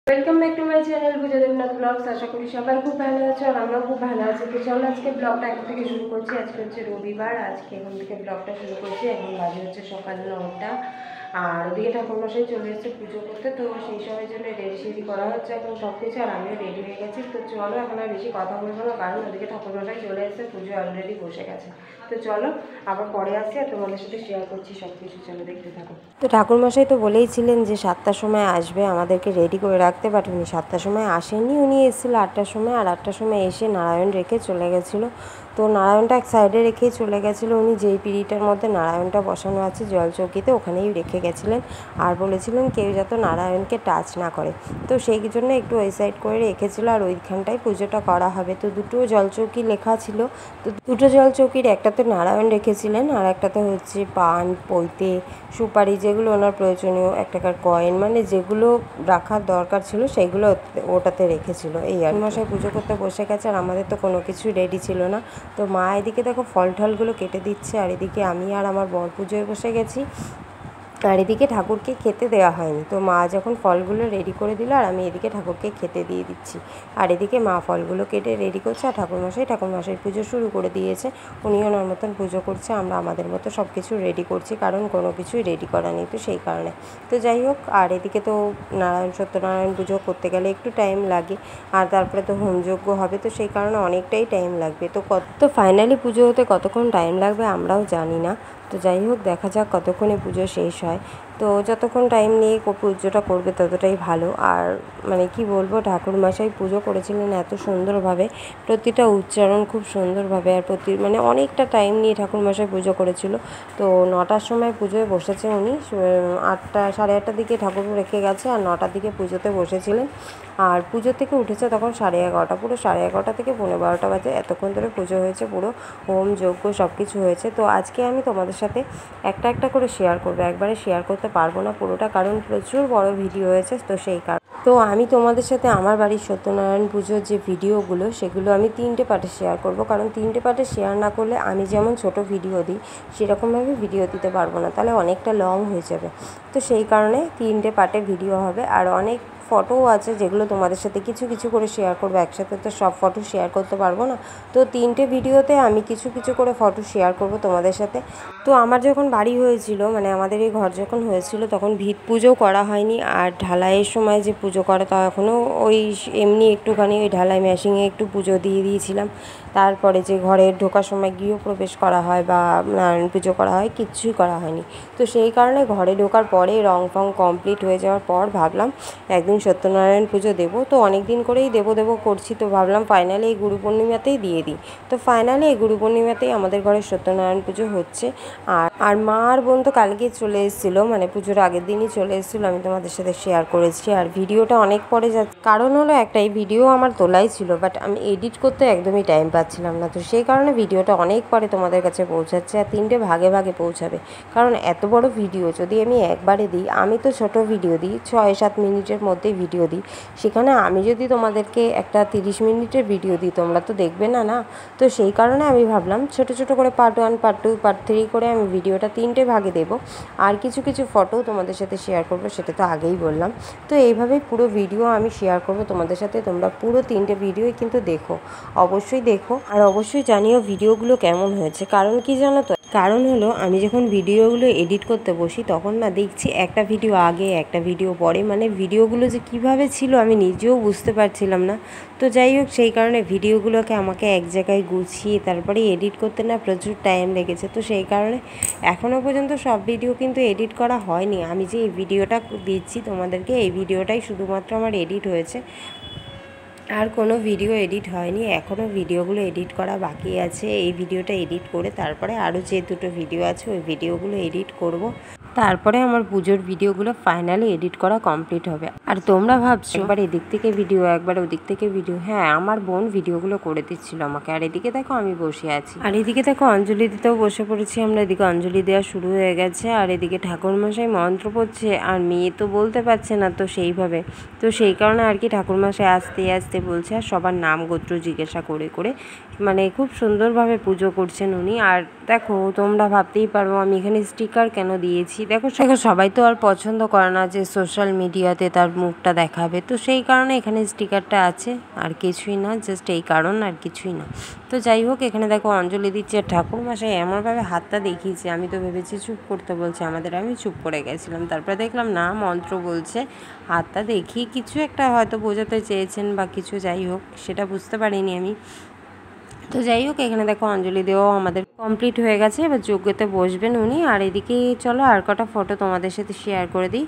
Welcome back to my channel Puja Debnath blogs. आशा करी सबाई खूब भालो आछो और आमराओ खूब भालो आछि। तो चलो आज के ब्लगटा এখন থেকে শুরু করছি। আজকে হচ্ছে রবিবার। আজকে এখন থেকে ব্লগটা শুরু করছি। এখন বাজে হচ্ছে সকাল 9টা আর ওদিকে ঠাকুরমশাই চলে এসেছে পুজো করতে। তো সেই সময়ের জন্য রেডি করা হচ্ছে এখন সব কিছু আর আমিও রেডি হয়ে গেছি। তো চলো এখন আর বেশি কথা বলবো না, কারণ ওদিকে ঠাকুরমশাই চলে এসেছে, পুজো অলরেডি বসে গেছে। তো চলো আবার পরে আসছি আর তোমাদের সাথে শেয়ার করছি সব কিছু। চলো দেখতে থাকো। তো ঠাকুরমশাই তো বলেইছিলেন যে 7টার সময় আসবে, আমাদেরকে রেডি করে রাখতে, বাট উনি 7টার সময় আসেননি। উনি এসেছিল 8টার সময়, আর 8টার সময় এসে নারায়ণ রেখে চলে গেছিলো। তো নারায়ণটা এক সাইডে রেখেই চলে গেছিলো। উনি যেই পিঁড়িটার মধ্যে নারায়ণটা বসানো আছে জল চৌকিতে, ওখানেই রেখে গেছিলেন আর বলেছিলেন কেউ যাতে নারায়ণকে টাচ না করে। তো সেই জন্য একটু ওই সাইড করে রেখেছিলো আর ওইখানটায় পুজোটা করা হবে। তো দুটো জলচৌকি লেখা ছিল। তো দুটো জলচৌকির একটাতে নারায়ণ রেখেছিলেন আর একটাতে হচ্ছে পান, পৈতে, সুপারি, যেগুলো ওনার প্রয়োজনীয়, এক টাকার কয়েন, মানে যেগুলো রাখার দরকার ছিল সেইগুলো ওটাতে রেখেছিল। এই আর মশাই পুজো করতে বসে গেছে আর আমাদের তো কোনো কিছুই রেডি ছিল না। তো মা এদিকে দেখো ফল টলগুলো কেটে দিচ্ছে আর এদিকে আমি আর আমার বর পুজোয় বসে গেছি। আর এদিকে ঠাকুরকে খেতে দেওয়া হয়নি। তো মা যখন ফলগুলো রেডি করে দিল আর আমি এদিকে ঠাকুরকে খেতে দিয়ে দিচ্ছি। আর এদিকে মা ফলগুলো কেটে রেডি করছে আর ঠাকুরমশাই পুজো শুরু করে দিয়েছে। উনি ওনার মতন পুজো করছে, আমরা আমাদের মতো সব কিছু রেডি করছি, কারণ কোনো কিছুই রেডি করা নেই, তো সেই কারণে। তো যাই হোক, আর এদিকে তো সত্যনারায়ণ পুজো করতে গেলে একটু টাইম লাগে আর তারপরে তো হোমযজ্ঞ হবে, তো সেই কারণে অনেকটাই টাইম লাগবে। তো ফাইনালি পুজো হতে কতক্ষণ টাইম লাগবে আমরাও জানি না। তো যাই হোক, দেখা যাক কতক্ষণে পুজো শেষ হয়। তো যতক্ষণ টাইম নিয়ে পুজোটা করবে ততটাই ভালো। আর মানে কি বলবো, ঠাকুরমশাই পুজো করেছিলেন এত সুন্দরভাবে, প্রতিটা উচ্চারণ খুব সুন্দরভাবে, আর মানে অনেকটা টাইম নিয়ে ঠাকুরমশাই পুজো করেছিল। তো 9টার সময় পুজোয় বসেছে উনি, 8টা সাড়ে 8টার দিকে ঠাকুর রেখে গেছে আর 9টার দিকে পুজোতে বসেছিলেন। আর পুজো থেকে উঠেছে তখন 11:30, পুরো 11:30 থেকে 12:30 বাজে, এতক্ষণ ধরে পুজো হয়েছে, পুরো হোম যজ্ঞ সব কিছু হয়েছে। তো আজকে আমি তোমাদের সাথে একটা একটা করে শেয়ার করবো, একবারে শেয়ার করতে পারবো না পুরোটা, কারণ প্রচুর বড় ভিডিও হয়েছে, তো সেই কারণ। তো আমি তোমাদের সাথে আমার বাড়ির সত্যনারায়ণ পুজোর যে ভিডিওগুলো সেগুলো আমি 3টে পার্টে শেয়ার করব, কারণ 3টে পার্টে শেয়ার না করলে আমি যেমন ছোট ভিডিও দিই সেরকমভাবে ভিডিও দিতে পারবো না, তাহলে অনেকটা লং হয়ে যাবে। তো সেই কারণে 3টে পার্টে ভিডিও হবে। আর অনেক ফটোও আছে যেগুলো তোমাদের সাথে কিছু কিছু করে শেয়ার করবো, একসাথে তো সব ফটো শেয়ার করতে পারবো না। তো 3টে ভিডিওতে আমি কিছু কিছু করে ফটো শেয়ার করব তোমাদের সাথে। তো আমার যখন বাড়ি হয়েছিল, মানে আমাদের এই ঘর যখন হয়েছিল, তখন ভিত পুজোও করা হয়নি। আর ঢালাইয়ের সময় যে পুজো করে তখনও ওই এমনি একটুখানি ওই ঢালাই মেশিনে একটু পুজো দিয়ে দিয়েছিলাম। তারপরে যে ঘরে ঢোকার সময় গৃহপ্রবেশ করা হয় বা নারায়ণ পুজো করা হয়, কিচ্ছুই করা হয়নি। তো সেই কারণে ঘরে ঢোকার পরে রং ফং কমপ্লিট হয়ে যাওয়ার পর ভাবলাম একদিন সত্যনারায়ণ পুজো দেবো। তো অনেক দিন করেই দেবো করছি, তো ভাবলাম ফাইনালি এই গুরু পূর্ণিমাতেই দিয়ে দিই। তো ফাইনালি এই গুরু পূর্ণিমাতেই আমাদের ঘরে সত্যনারায়ণ পুজো হচ্ছে। আর মা আর বোন তো কালকে চলে এসেছিলো, মানে পুজোর আগের দিনই চলে এসেছিলো, আমি তোমাদের সাথে শেয়ার করেছি। আর ভিডিওটা অনেক পরে যাচ্ছে, কারণ হলো একটাই, ভিডিও আমার তোলাই ছিল, বাট আমি এডিট করতে একদমই টাইম পাচ্ছিলাম না। তো সেই কারণে ভিডিওটা অনেক পরে তোমাদের কাছে পৌঁছাচ্ছে আর 3টে ভাগে ভাগে পৌঁছাবে, কারণ এত বড় ভিডিও যদি আমি একবারে দিই, আমি তো ছোট ভিডিও দিই, 6-7 মিনিটের মধ্যে ভিডিও দিই, সেখানে আমি যদি তোমাদেরকে একটা 30 মিনিটের ভিডিও দিই তোমরা তো দেখবে না না। তো সেই কারণে আমি ভাবলাম ছোট ছোট করে পার্ট 1, পার্ট 2, পার্ট 3 করে আমি ভিডিওটা 3টে ভাগে দেবো। আর কিছু কিছু ফটো তোমাদের সাথে শেয়ার করব, সেটা তো আগেই বললাম। তো এইভাবেই পুরো ভিডিও আমি শেয়ার করব তোমাদের সাথে, তোমরা পুরো 3টে ভিডিওই কিন্তু দেখো, অবশ্যই দেখো। আর অবশ্যই জানিও ভিডিওগুলো কেমন হয়েছে, কারণ কি জানো তো, কারণ হলো আমি যখন ভিডিওগুলো এডিট করতে বসি তখন না দেখছি একটা ভিডিও আগে একটা ভিডিও পরে, মানে ভিডিওগুলো যে কিভাবে ছিল আমি নিজেও বুঝতে পারছিলাম না। তো যাই হোক, সেই কারণে ভিডিওগুলোকে আমাকে এক জায়গায় গুছিয়ে তারপরে এডিট করতে না প্রচুর টাইম লেগেছে। তো সেই কারণে এখনও পর্যন্ত সব ভিডিও কিন্তু এডিট করা হয়নি। আমি যে এই ভিডিওটা দিচ্ছি তোমাদেরকে, এই ভিডিওটাই শুধুমাত্র আমার এডিট হয়েছে, আর কোনো ভিডিও এডিট হয়নি। এখনও ভিডিওগুলো এডিট করা বাকি আছে। এই ভিডিওটা এডিট করে তারপরে আরও যে দুটো ভিডিও আছে ওই ভিডিওগুলো এডিট করব, তারপরে আমার পুজোর ভিডিওগুলো ফাইনালি এডিট করা কমপ্লিট হবে। আর তোমরা ভাবছো একবার এদিক থেকে ভিডিও একবার ওদিক থেকে ভিডিও, হ্যাঁ আমার বোন ভিডিওগুলো করে দিচ্ছিল আমাকে। আর এদিকে দেখো আমি বসে আছি, আর এদিকে দেখো অঞ্জলি দিতেও বসে পড়েছি আমরা। এদিকে অঞ্জলি দেওয়া শুরু হয়ে গেছে আর এদিকে ঠাকুরমশাই মন্ত্র পড়ছে, আর মেয়ে তো বলতে পারছে না তো সেইভাবে, তো সেই কারণে আর কি ঠাকুরমশাই আস্তে আস্তে বলছে আর সবার নাম গোত্র জিজ্ঞাসা করে করে, মানে খুব সুন্দরভাবে পুজো করছেন উনি। আর দেখো তোমরা ভাবতেই পারবো আমি এখানে স্টিকার কেন দিয়েছি, দেখো দেখো সবাই তো আর পছন্দ করে না যে সোশ্যাল মিডিয়াতে তার মুখটা দেখাবে, তো সেই কারণে এখানে স্টিকারটা আছে, আর কিছুই না, জাস্ট এই কারণ, আর কিছুই না। তো যাই হোক, এখানে দেখো অঞ্জলি দিচ্ছে, আর ঠাকুরমশাই এমনভাবে হাতটা দেখিয়েছে, আমি তো ভেবেছি চুপ করতে বলছে আমাদের, আমি চুপ করে গেছিলাম। তারপরে দেখলাম না, মন্ত্র বলছে, হাতটা দেখিয়ে কিছু একটা হয়তো বোঝাতে চেয়েছেন বা কিছু, যাই হোক সেটা বুঝতে পারিনি আমি। তো যাই হোক, এখানে দেখো অঞ্জলি দেওয়াও আমাদের কমপ্লিট হয়ে গেছে, এবার যজ্ঞতে বসবেন উনি। আর এদিকে চলো আর কটা ফটো তোমাদের সাথে শেয়ার করে দিই।